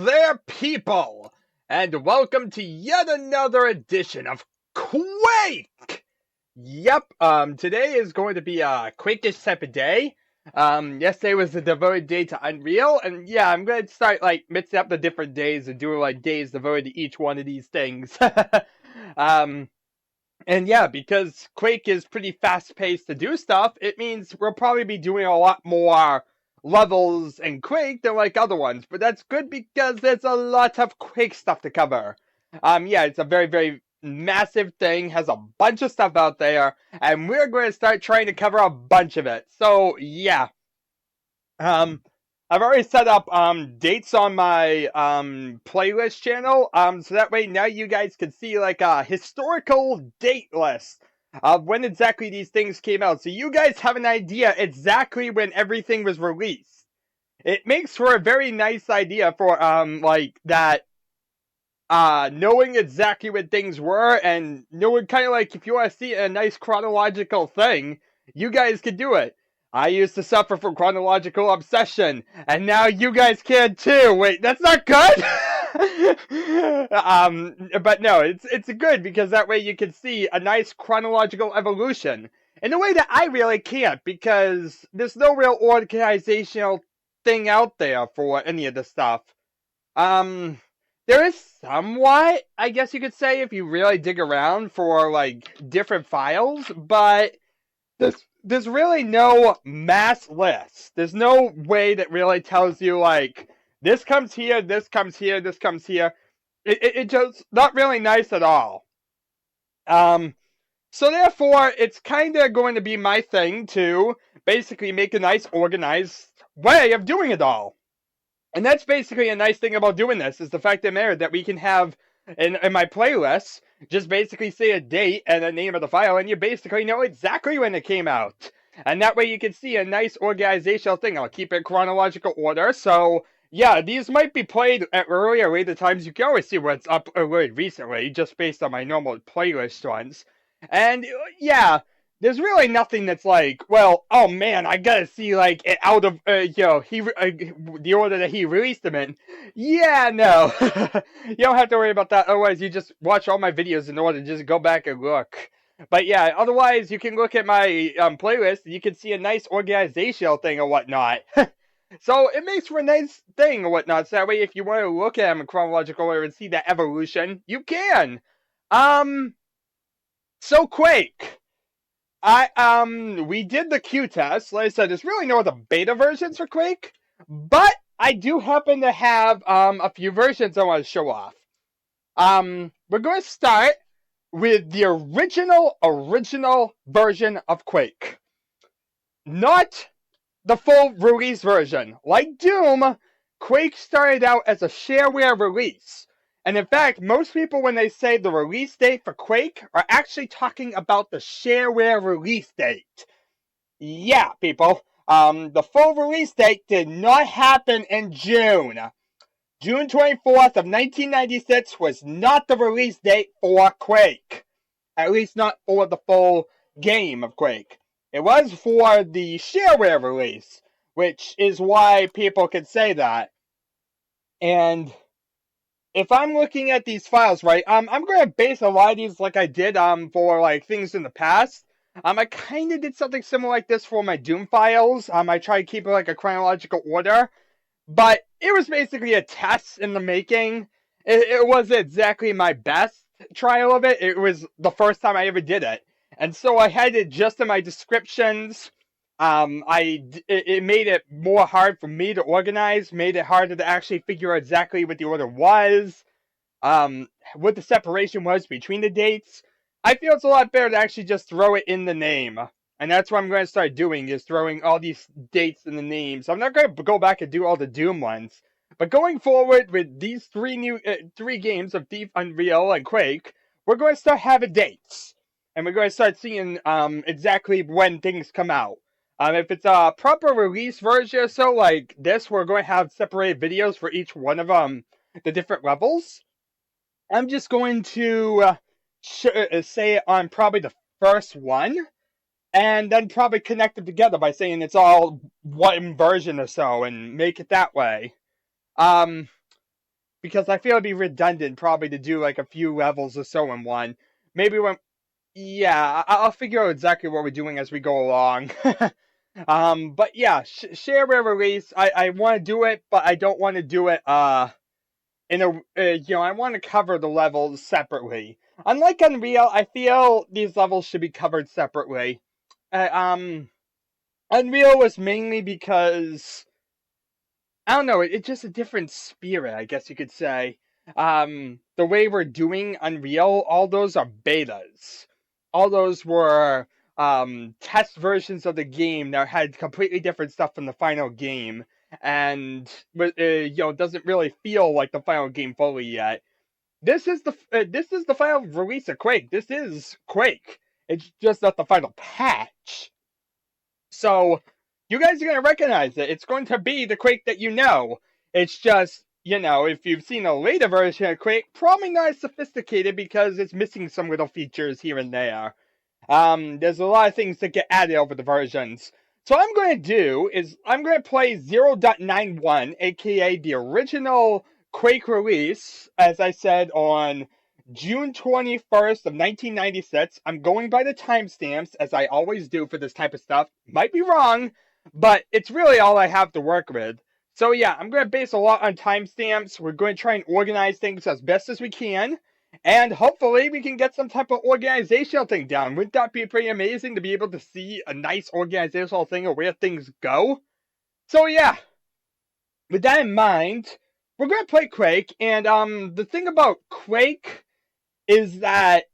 there, people, and welcome to yet another edition of Quake! Yep, today is going to be a Quake-ish type of day. Yesterday was the devoted day to Unreal, and yeah, I'm going to start, mixing up the different days and doing, days devoted to each one of these things. um, and yeah, because Quake is pretty fast-paced to do stuff, it means we'll probably be doing a lot more levels in Quake than other ones, but that's good because there's a lot of Quake stuff to cover. Yeah, it's a very, very massive thing, has a bunch of stuff out there, and we're going to start trying to cover a bunch of it. So, yeah. I've already set up dates on my playlist channel, so that way now you guys can see a historical date list of when exactly these things came out, so you guys have an idea exactly when everything was released. It makes for a very nice idea for that knowing exactly when things were, and knowing kind of if you want to see a nice chronological thing, you guys can do it. I used to suffer from chronological obsession, and now you guys can too. Wait, that's not good? But no, it's good because that way you can see a nice chronological evolution in a way that I really can't, because there's no real organizational thing out there for any of this stuff. There is somewhat, I guess you could say, if you really dig around for different files, but there's really no mass list. There's no way that really tells you this comes here, this comes here, this comes here. It just not really nice at all. So therefore, it's kind of going to be my thing to basically make a nice organized way of doing it all. And that's basically a nice thing about doing this, is the fact of the matter that we can have in my playlists just basically say a date and the name of the file, and you basically know exactly when it came out. And that way you can see a nice organizational thing. I'll keep it in chronological order, so yeah, these might be played at earlier or later times. You can always see what's uploaded recently, just based on my normal playlist ones. And yeah, there's really nothing that's well, oh man, I gotta see it out of the order that he released them in. Yeah, no, you don't have to worry about that. Otherwise, you just watch all my videos in order. Just go back and look. But yeah, otherwise, you can look at my playlist and you can see a nice organizational thing or whatnot. So it makes for a nice thing or whatnot. So that way, if you want to look at them in chronological order and see that evolution, you can. So Quake. We did the Qtest. Like I said, there's really no other beta versions for Quake, but I do happen to have a few versions I want to show off. We're going to start with the original version of Quake. Not the full release version. Like Doom, Quake started out as a shareware release. And in fact, most people, when they say the release date for Quake, are actually talking about the shareware release date. Yeah, people. The full release date did not happen in June. June 24th of 1996 was not the release date for Quake. At least not for the full game of Quake. It was for the shareware release, which is why people can say that. And if I'm looking at these files right, I'm going to base a lot of these like I did for things in the past. I kind of did something similar like this for my Doom files. I tried to keep it a chronological order, but it was basically a test in the making. It wasn't exactly my best trial of it. It was the first time I ever did it, and so I had it just in my descriptions. It made it more hard for me to organize, made it harder to actually figure out exactly what the order was, what the separation was between the dates. I feel it's a lot better to actually just throw it in the name. And that's what I'm going to start doing, is throwing all these dates in the name. So I'm not going to go back and do all the Doom ones. But going forward with these three games of Thief, Unreal, and Quake, we're going to start having dates. And we're going to start seeing exactly when things come out. If it's a proper release version or so like this, we're going to have separated videos for each one of the different levels. I'm just going to say it on probably the first one, and then probably connect them together by saying it's all one version or so, and make it that way. because I feel it'd be redundant probably to do like a few levels or so in one. Maybe when, yeah, I'll figure out exactly what we're doing as we go along. But yeah, Shareware release. I want to do it, but I don't want to do it in a I want to cover the levels separately. Unlike Unreal, I feel these levels should be covered separately. Unreal was mainly because I don't know, it's just a different spirit, I guess you could say. The way we're doing Unreal, all those are betas. All those were test versions of the game that had completely different stuff from the final game, and doesn't really feel like the final game fully yet. This is the final release of Quake. This is Quake. It's just not the final patch. So you guys are going to recognize it. It's going to be the Quake that you know. It's just, if you've seen a later version of Quake, probably not as sophisticated because it's missing some little features here and there. There's a lot of things that get added over the versions. So what I'm going to do is I'm going to play 0.91, aka the original Quake release, as I said, on June 21st of 1996. I'm going by the timestamps, as I always do for this type of stuff. Might be wrong, but it's really all I have to work with. So yeah, I'm going to base a lot on timestamps. We're going to try and organize things as best as we can. And hopefully we can get some type of organizational thing down. Wouldn't that be pretty amazing to be able to see a nice organizational thing of where things go? So yeah, with that in mind, we're going to play Quake. And the thing about Quake is that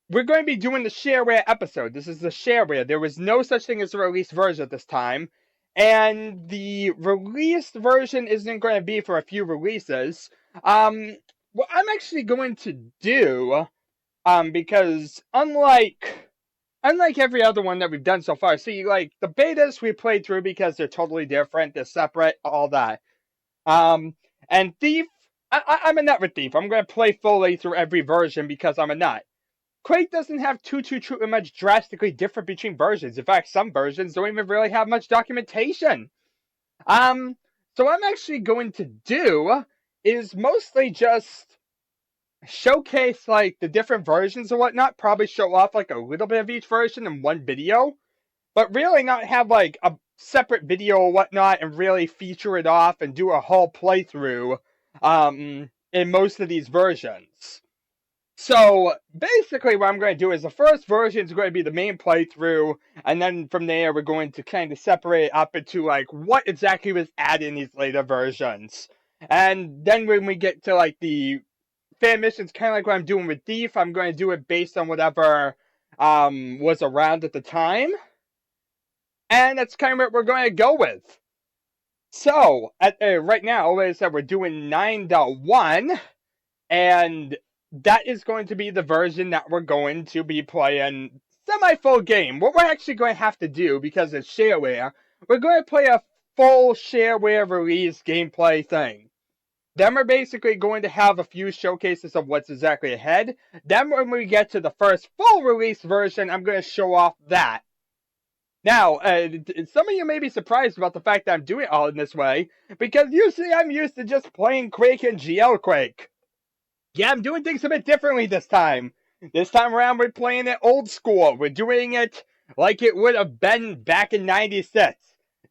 we're going to be doing the Shareware episode. This is the Shareware. There was no such thing as a released version at this time. And the released version isn't going to be for a few releases. What I'm actually going to do, because unlike every other one that we've done so far, see, like, the betas we played through because they're totally different, they're separate, all that. And Thief, I'm a nut with Thief. I'm going to play fully through every version because I'm a nut. Quake doesn't have too much drastically different between versions. In fact, some versions don't even really have much documentation. So what I'm actually going to do is mostly just showcase, like, the different versions and whatnot. Probably show off, like, a little bit of each version in one video. But really not have, like, a separate video or whatnot and really feature it off and do a whole playthrough, in most of these versions. So, basically what I'm going to do is the first version is going to be the main playthrough, and then from there we're going to kind of separate it up into, like, what exactly was added in these later versions. And then when we get to, like, the fan missions, kind of like what I'm doing with Thief, I'm going to do it based on whatever was around at the time. And that's kind of what we're going to go with. So, right now, like I said, we're doing 9.1, and that is going to be the version that we're going to be playing semi-full game. What we're actually going to have to do, because it's Shareware, we're going to play a full Shareware release gameplay thing. Then we're basically going to have a few showcases of what's exactly ahead. Then when we get to the first full release version, I'm going to show off that. Now, some of you may be surprised about the fact that I'm doing it all in this way, because usually I'm used to just playing Quake and GL Quake. Yeah, I'm doing things a bit differently this time. This time around, we're playing it old school. We're doing it like it would have been back in 96.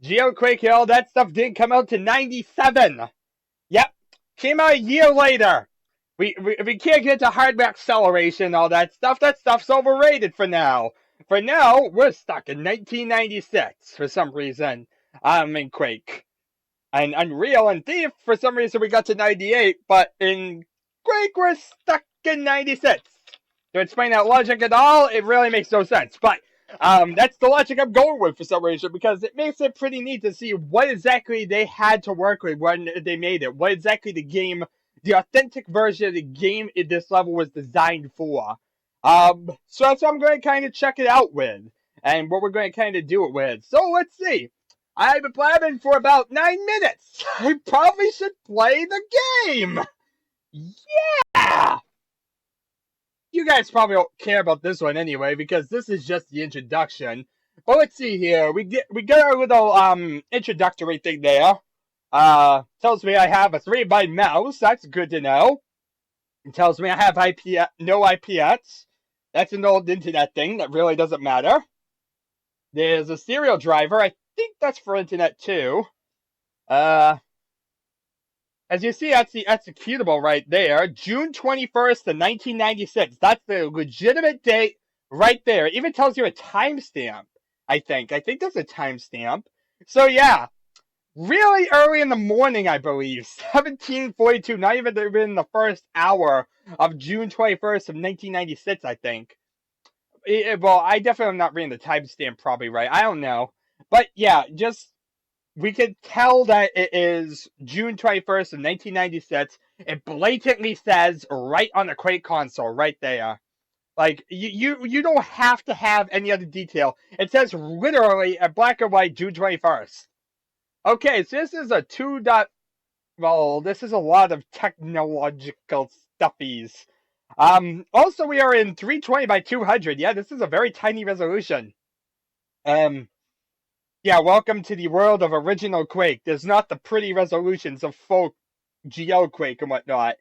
GL Quake and all that stuff didn't come out to 97. Yep, came out a year later. We can't get to hardware acceleration and all that stuff. That stuff's overrated for now. For now, we're stuck in 1996 for some reason. In Quake. And Unreal and Thief, for some reason, we got to 98, but in Quake, we're stuck in 96. To explain that logic at all, it really makes no sense. But that's the logic I'm going with for some reason, because it makes it pretty neat to see what exactly they had to work with when they made it. What exactly the authentic version of the game in this level was designed for. So that's what I'm going to kind of check it out with, and what we're going to kind of do it with. So let's see. I've been blabbing for about 9 minutes. I probably should play the game. Yeah! You guys probably don't care about this one anyway, because this is just the introduction. But let's see here. We got our little introductory thing there. Tells me I have a 3-byte mouse. That's good to know. It tells me I have no IPS. That's an old internet thing that really doesn't matter. There's a serial driver. I think that's for internet too. As you see, that's the executable right there. June 21st of 1996. That's the legitimate date right there. It even tells you a timestamp, I think. I think that's a timestamp. So yeah, really early in the morning, I believe. 1742, not even in the first hour of June 21st of 1996, I think. Well, I definitely am not reading the timestamp probably right. I don't know. But yeah, just, we could tell that it is June 21st of 1996. It blatantly says right on the Quake console, right there. Like, you don't have to have any other detail. It says literally at black and white, June 21st. Okay, so this is a 2. Well, this is a lot of technological stuffies. Also, we are in 320 by 200. Yeah, this is a very tiny resolution. Yeah, welcome to the world of original Quake. There's not the pretty resolutions of folk GL Quake and whatnot.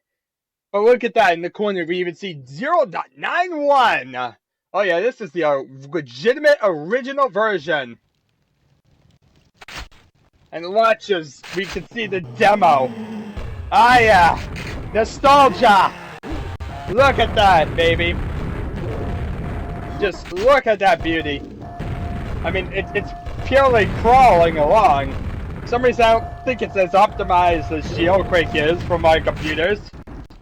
But look at that in the corner. We even see 0.91. Oh yeah, this is the legitimate original version. And watch as we can see the demo. Ah yeah, nostalgia. Look at that, baby. Just look at that beauty. I mean, it's purely crawling along. For some reason, I don't think it's as optimized as Quake is for my computers.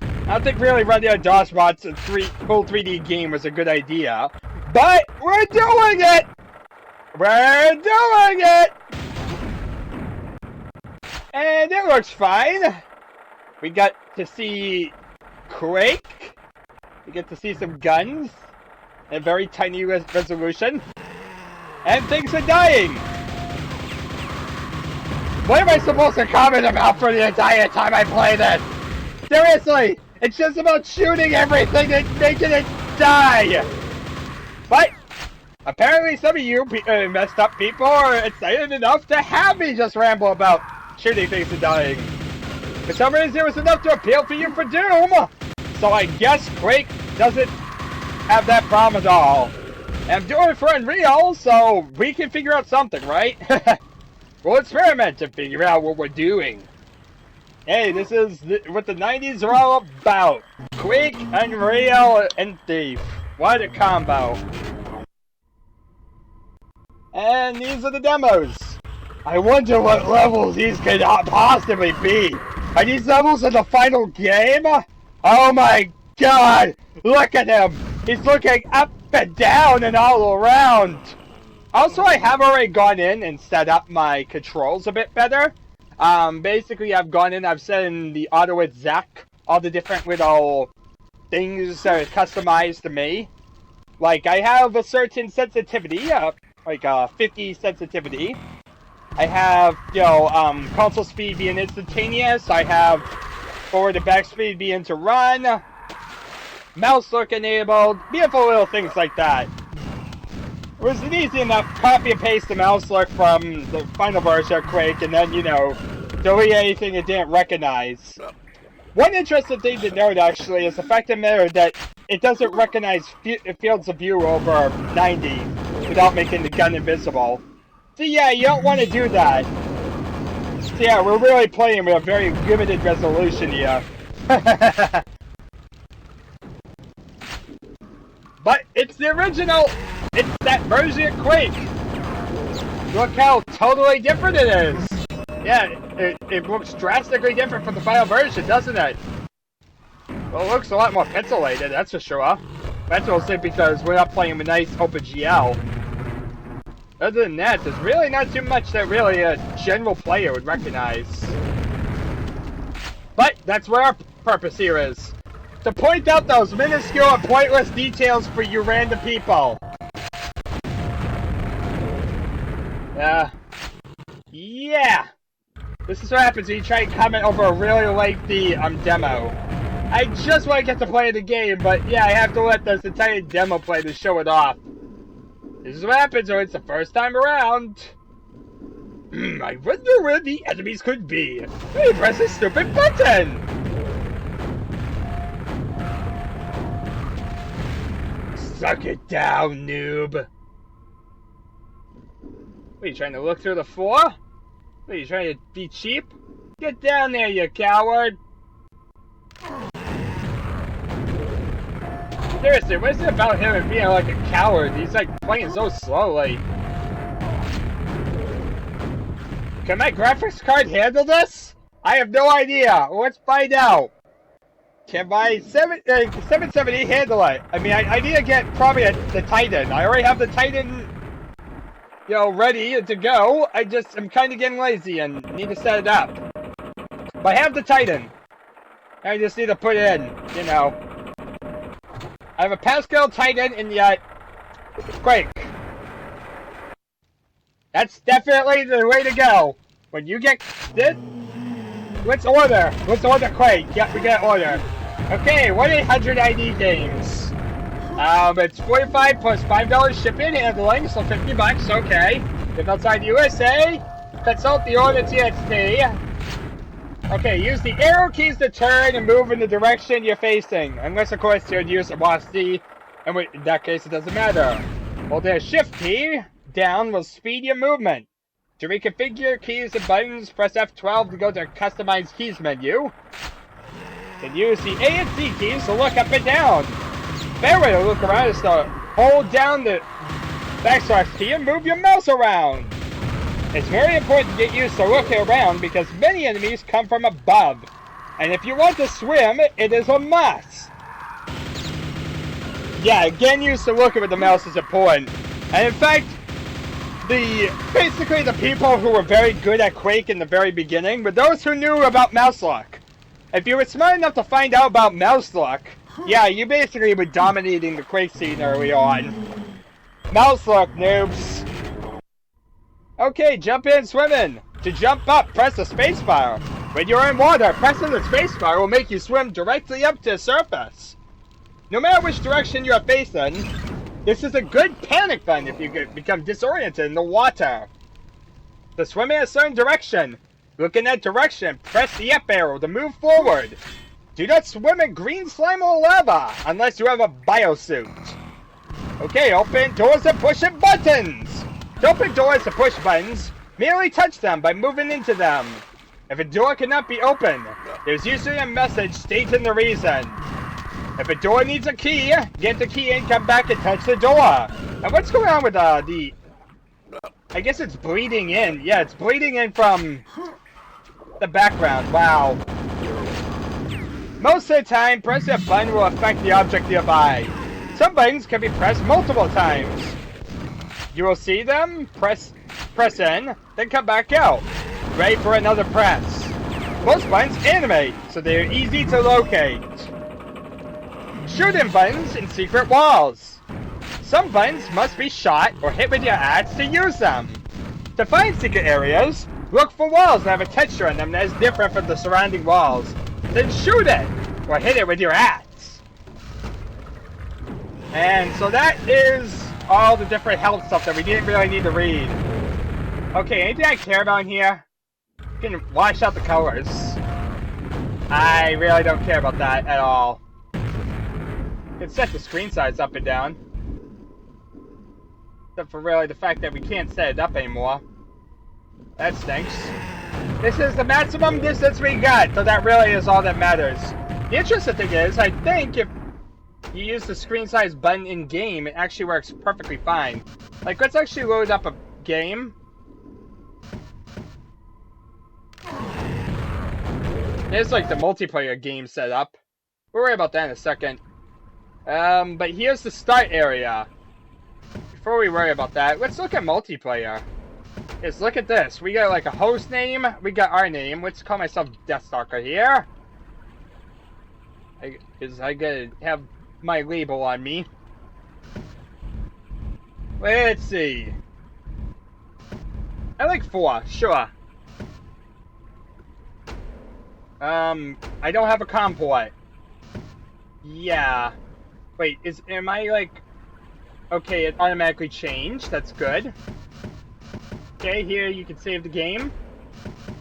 I don't think really running a DOS mods in full 3D game was a good idea. But we're doing it! We're doing it! And it looks fine. We got to see Quake. We get to see some guns. In a very tiny resolution. And things are dying. What am I supposed to comment about for the entire time I play this? Seriously, it's just about shooting everything and making it die. But apparently some of you messed up people are excited enough to have me just ramble about shooting things and dying. For some reason, it was enough to appeal for you for Doom. So I guess Quake doesn't have that problem at all. And I'm doing it for Unreal, so we can figure out something, right? We'll experiment to figure out what we're doing. Hey, this is what the 90s are all about. Quake, Unreal, and Thief. What a combo. And these are the demos. I wonder what levels these could possibly be. Are these levels in the final game? Oh my god! Look at him! He's looking up and down and all around! Also, I have already gone in and set up my controls a bit better. Basically, I've gone in, I've set in the auto exec, all the different little things that are customized to me. Like, I have a certain sensitivity, like 50 sensitivity. I have, you know, console speed being instantaneous. I have forward and back speed being to run. Mouse look enabled. Beautiful little things like that. It was an easy enough copy and paste the mouse look from the final version of Quake and then, you know, delete anything it didn't recognize. One interesting thing to note, actually, is the fact of the matter that it doesn't recognize fields of view over 90 without making the gun invisible. So yeah, you don't want to do that. So yeah, we're really playing with a very limited resolution here. But it's the original! It's that version of Quake! Look how totally different it is! Yeah, it looks drastically different from the final version, doesn't it? Well, it looks a lot more pixelated, that's for sure. That's mostly because we're not playing with nice OpenGL. Other than that, there's really not too much that really a general player would recognize. But that's where our purpose here is. To point out those minuscule and pointless details for you random people. Yeah. This is what happens when you try and comment over a really lengthy demo. I just want to get to play the game, but yeah, I have to let this entire demo play to show it off. This is what happens when it's the first time around. I wonder where the enemies could be. Hey, press this stupid button! Suck it down, noob. What, are you trying to look through the floor? What, are you trying to be cheap? Get down there, you coward! Seriously, what is it about him and being like a coward? He's like playing so slowly. Can my graphics card handle this? I have no idea. Let's find out. Can my 770 handle it? I mean, I need to get probably the Titan. I already have the Titan, you know, ready to go. I'm kind of getting lazy and need to set it up. But I have the Titan. I just need to put it in, you know. I have a Pascal Titan and yet Quake. That's definitely the way to go. When you get this, let's order Quake. Yep, we got order. Okay, 1-800-ID games. It's $45 plus $5 shipping handling, so $50. Okay. If outside USA, consult the order TXT. Okay, use the arrow keys to turn and move in the direction you're facing. Unless, of course, you'd use a WASD, and in that case, it doesn't matter. Hold the shift key down will speed your movement. To reconfigure keys and buttons, press F12 to go to Customize Keys menu. Then use the A and C keys to look up and down. Fair way to look around is to hold down the backslash key and move your mouse around. It's very important to get used to looking around because many enemies come from above. And if you want to swim, it is a must. Yeah, getting used to looking with the mouse is important. And in fact, basically the people who were very good at Quake in the very beginning were those who knew about mouse lock. If you were smart enough to find out about mouse lock, yeah, you basically were dominating the Quake scene early on. Mouse lock, noobs. Okay, jump in swimming. To jump up, press the spacebar. When you're in water, pressing the spacebar will make you swim directly up to the surface. No matter which direction you are facing, this is a good panic button if you become disoriented in the water. To swim in a certain direction, look in that direction, press the up arrow to move forward. Do not swim in green slime or lava unless you have a biosuit. Okay, open doors and pushing buttons. To open doors and push buttons, merely touch them by moving into them. If a door cannot be opened, there's usually a message stating the reason. If a door needs a key, get the key and come back and touch the door. And what's going on with the... I guess it's bleeding in. Yeah, it's bleeding in from the background. Wow. Most of the time, pressing a button will affect the object nearby. Some buttons can be pressed multiple times. You will see them, press in, then come back out. Ready for another press. Most buttons animate, so they are easy to locate. Shooting buttons in secret walls. Some buttons must be shot or hit with your axe to use them. To find secret areas, look for walls that have a texture on them that is different from the surrounding walls. Then shoot it, or hit it with your axe. And so that is all the different health stuff that we didn't really need to read. Okay, anything I care about in here? You can wash out the colors. I really don't care about that at all. You can set the screen size up and down. Except for really the fact that we can't set it up anymore. That stinks. This is the maximum distance we got, so that really is all that matters. The interesting thing is, I think if you use the screen size button in game, it actually works perfectly fine. Like, let's actually load up a game. Here's like the multiplayer game setup. We'll worry about that in a second. But here's the start area. Before we worry about that, let's look at multiplayer. Let's look at this. We got like a host name. We got our name. Let's call myself Deathstalker here. Because I gotta have my label on me. Let's see. I like 4, sure. I don't have a COM port. Yeah. Wait, am I like... Okay, it automatically changed. That's good. Okay, here you can save the game.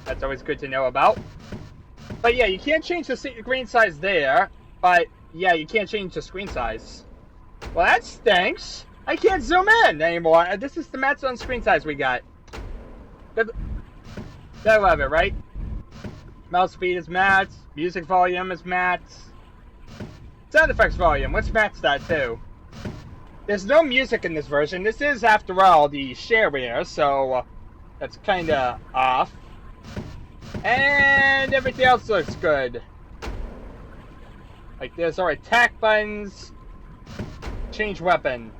That's always good to know about. But yeah, you can't change the screen size there. But yeah, you can't change the screen size. Well, that stinks. I can't zoom in anymore. This is the maximum screen size we got. I love it, right? Mouse speed is max. Music volume is max. Sound effects volume, let's match that too. There's no music in this version. This is, after all, the Shareware, so that's kind of off. And everything else looks good. Like there's our attack buttons. Change weapon.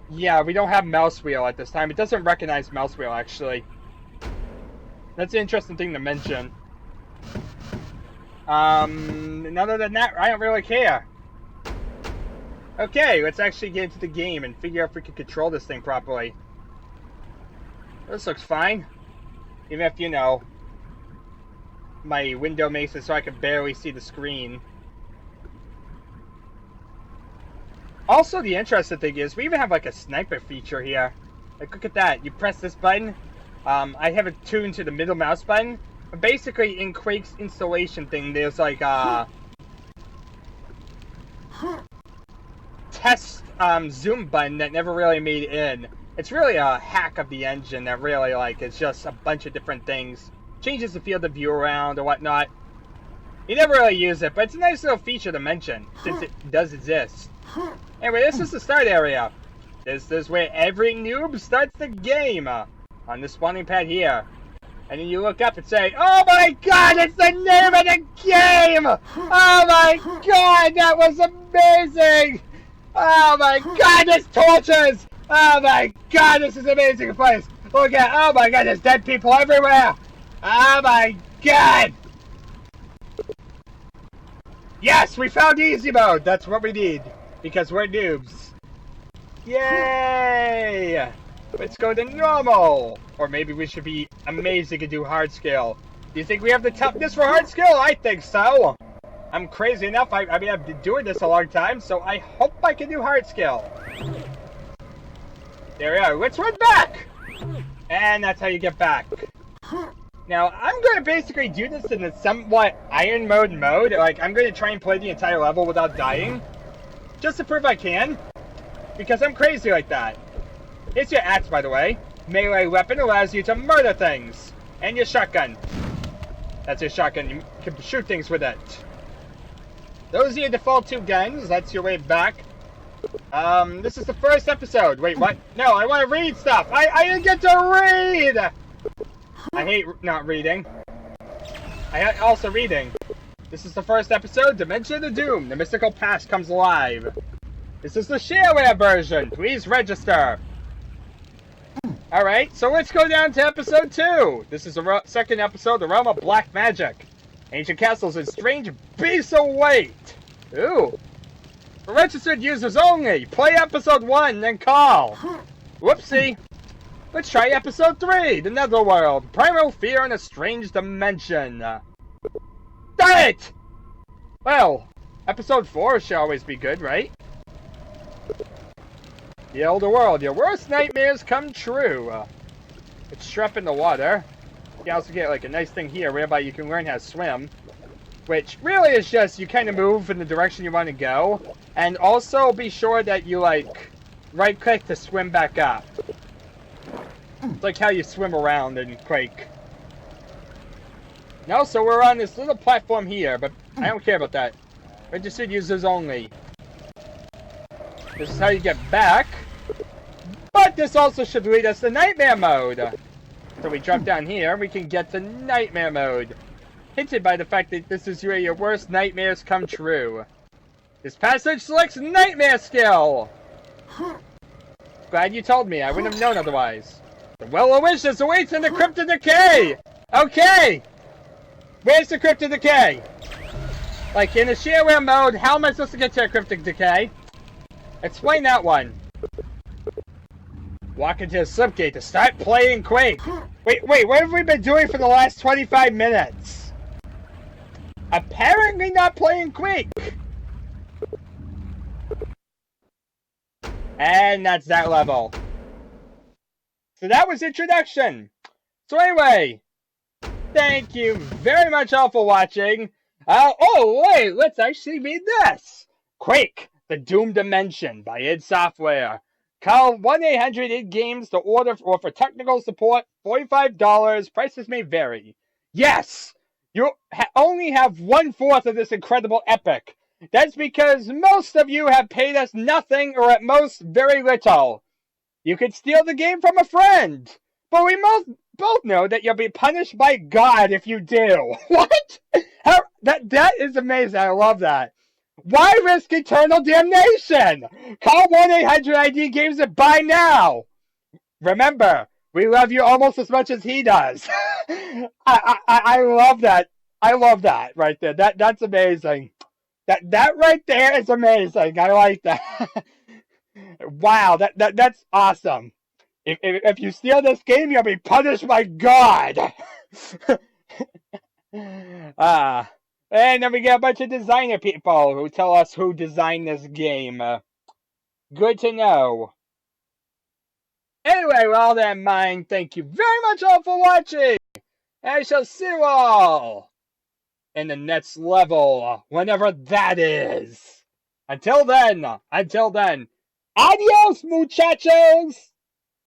Yeah, we don't have mouse wheel at this time. It doesn't recognize mouse wheel, actually. That's an interesting thing to mention. And other than that, I don't really care. Okay, let's actually get into the game and figure out if we can control this thing properly. This looks fine. Even if, you know, my window makes it so I can barely see the screen. Also, the interesting thing is, we even have like a sniper feature here. Like, look at that. You press this button. I have it tuned to the middle mouse button. But basically, in Quake's installation thing, there's like a test zoom button that never really made it in. It's really a hack of the engine that really, like, it's just a bunch of different things. Changes the field of view around or whatnot. You never really use it, but it's a nice little feature to mention, since it does exist. Anyway, this is the start area. This is where every noob starts the game. On the spawning pad here. And then you look up and say, oh my god, it's the name of the game! Oh my god, that was amazing! Oh my god, there's torches! Oh my god, this is an amazing place! Look at, oh my god, there's dead people everywhere! Oh my god! Yes, we found easy mode! That's what we need. Because we're noobs. Yay! Let's go to normal! Or maybe we should be amazing and do hard skill. Do you think we have the toughness for hard skill? I think so! I'm crazy enough. I mean, I've been doing this a long time, so I hope I can do hard skill. There we are. Let's run back! And that's how you get back. Now, I'm going to basically do this in a somewhat iron mode. Like, I'm going to try and play the entire level without dying. Just to prove I can. Because I'm crazy like that. It's your axe, by the way. Melee weapon allows you to murder things. And your shotgun. That's your shotgun. You can shoot things with it. Those are your default two guns. That's your way back. This is the first episode. Wait, what? No, I want to read stuff. I didn't get to read! I hate not reading. I hate also reading. This is the first episode, Dimension of Doom. The mystical past comes alive. This is the Shareware version. Please register. Alright, so let's go down to episode 2. This is the second episode, The Realm of Black Magic. Ancient castles and strange beasts await. Ooh. For registered users only. Play episode 1, then call. Whoopsie. Let's try episode 3, The Netherworld. Primal Fear in a Strange Dimension. Darn it! Well, episode 4 should always be good, right? The Elder World, your worst nightmares come true. It's strap in the water. You can also get like a nice thing here whereby you can learn how to swim. Which really is just you kind of move in the direction you want to go. And also be sure that you like right click to swim back up. It's like how you swim around in Quake. No, so we're on this little platform here, but I don't care about that. Registered users only. This is how you get back. But this also should lead us to Nightmare Mode. So we drop down here, we can get to Nightmare Mode. Hinted by the fact that this is where your worst nightmares come true. This passage selects Nightmare skill. Glad you told me, I wouldn't have known otherwise. The Well of Wishes awaits in the Crypt of Decay! Okay! Where's the Crypt of Decay? Like, in the Shareware mode, how am I supposed to get to a Cryptic Decay? Explain that one. Walk into the slipgate to start playing Quake. Wait, what have we been doing for the last 25 minutes? Apparently not playing Quake. And that's that level. So that was introduction. So anyway, thank you very much all for watching. Oh wait, let's actually read this. Quake, the Doom Dimension by id Software. Call 1-800-ID-GAMES to order or for technical support, $45. Prices may vary. Yes! You only have 1/4 of this incredible epic. That's because most of you have paid us nothing or at most very little. You could steal the game from a friend, but we both know that you'll be punished by God if you do. What? That is amazing. I love that. Why risk eternal damnation? Call 1-800-ID-GAMES and buy now. Remember, we love you almost as much as he does. I love that. I love that right there. That's amazing. That right there is amazing. I like that. Wow, that's awesome. If you steal this game, you'll be punished by God. And then we get a bunch of designer people who tell us who designed this game. Good to know. Anyway, with all that in mind, thank you very much all for watching. And I shall see you all in the next level, whenever that is. Until then, adios, muchachos!